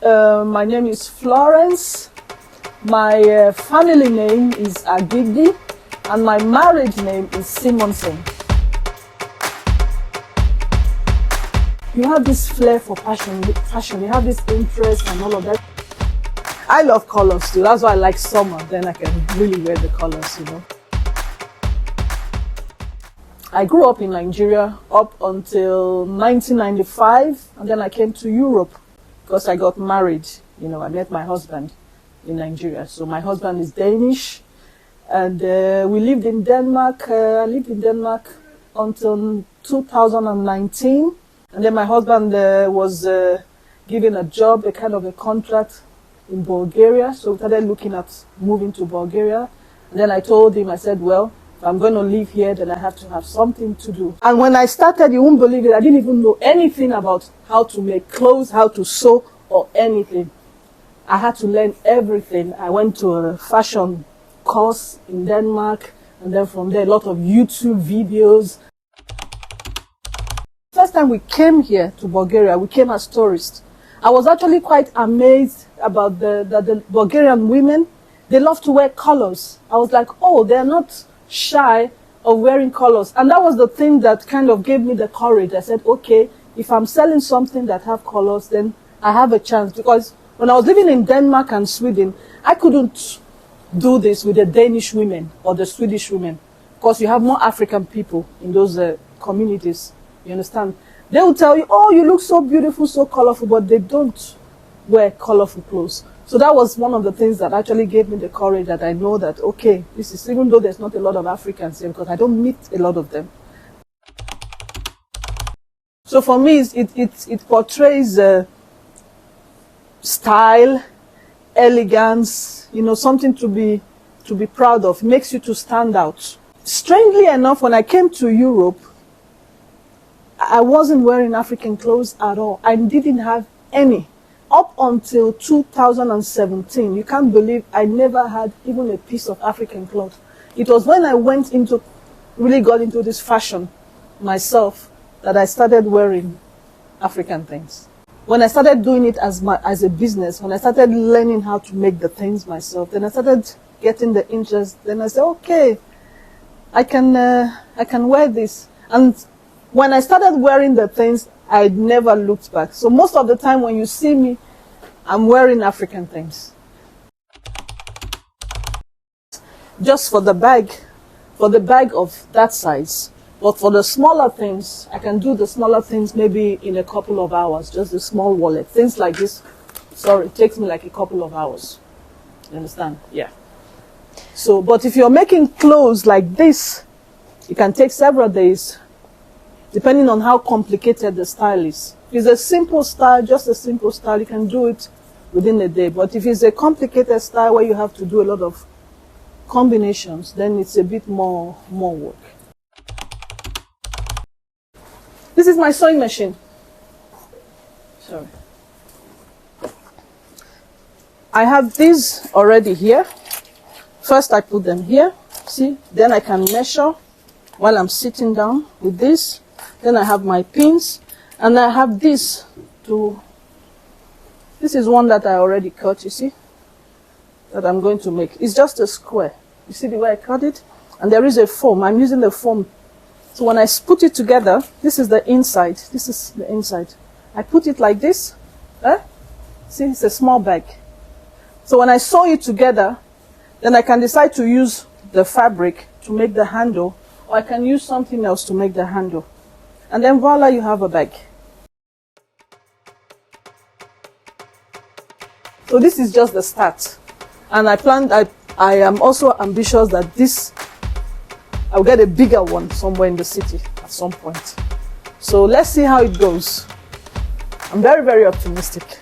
My name is Florence. My family name is Agigi, and my marriage name is Simonson. You have this flair for fashion, you have this interest and all of that. I love colors too, that's why I like summer, then I can really wear the colors, you know. I grew up in Nigeria up until 1995, and then I came to Europe because I got married. You know, I met my husband in Nigeria. So my husband is Danish, and we lived in Denmark. I lived in Denmark until 2019, and then my husband was given a job, a kind of a contract in Bulgaria. So we started looking at moving to Bulgaria. And then I told him, I said, well, if I'm going to live here, then I have to have something to do. And when I started, you won't believe it, I didn't even know anything about how to make clothes, how to sew, or anything. I had to learn everything. I went to a fashion course in Denmark, and then from there, a lot of YouTube videos. First time we came here to Bulgaria, we came as tourists. I was actually quite amazed about the Bulgarian women. They love to wear colors. I was like, oh, they're not shy of wearing colors. And that was the thing that kind of gave me the courage. I said, okay, if I'm selling something that have colors, then I have a chance. Because when I was living in Denmark and Sweden, I couldn't do this with the Danish women or the Swedish women, because you have more African people in those communities. You understand? They will tell you, oh, you look so beautiful, so colorful, but they don't wear colorful clothes. So that was one of the things that actually gave me the courage that I know that, okay, this is, even though there's not a lot of Africans here, because I don't meet a lot of them. So for me, it portrays style, elegance, you know, something to be proud of. It makes you to stand out. Strangely enough, when I came to Europe, I wasn't wearing African clothes at all. I didn't have any. Up until 2017, you can't believe I never had even a piece of African cloth. It was when I really got into this fashion myself that I started wearing African things. When I started doing it as a business, when I started learning how to make the things myself, then I started getting the interest. Then I said, okay, I can wear this. And when I started wearing the things, I never looked back. So most of the time when you see me, I'm wearing African things. Just for the bag of that size. But for the smaller things, I can do the smaller things maybe in a couple of hours, just a small wallet. Things like this, sorry, it takes me like a couple of hours. You understand? Yeah. So, but if you're making clothes like this, it can take several days, depending on how complicated the style is. If it's a simple style, just a simple style, you can do it within a day. But if it's a complicated style where you have to do a lot of combinations, then it's a bit more work. This is my sewing machine. Sorry. I have these already here. First I put them here, see? Then I can measure while I'm sitting down with this. Then I have my pins, and I have this this is one that I already cut, you see, that I'm going to make. It's just a square. You see the way I cut it? And there is a foam. I'm using the foam. So when I put it together, this is the inside. This is the inside. I put it like this. See, it's a small bag. So when I sew it together, then I can decide to use the fabric to make the handle, or I can use something else to make the handle. And then voila, you have a bag. So this is just the start. And I am also ambitious that I'll get a bigger one somewhere in the city at some point. So let's see how it goes. I'm very, very optimistic.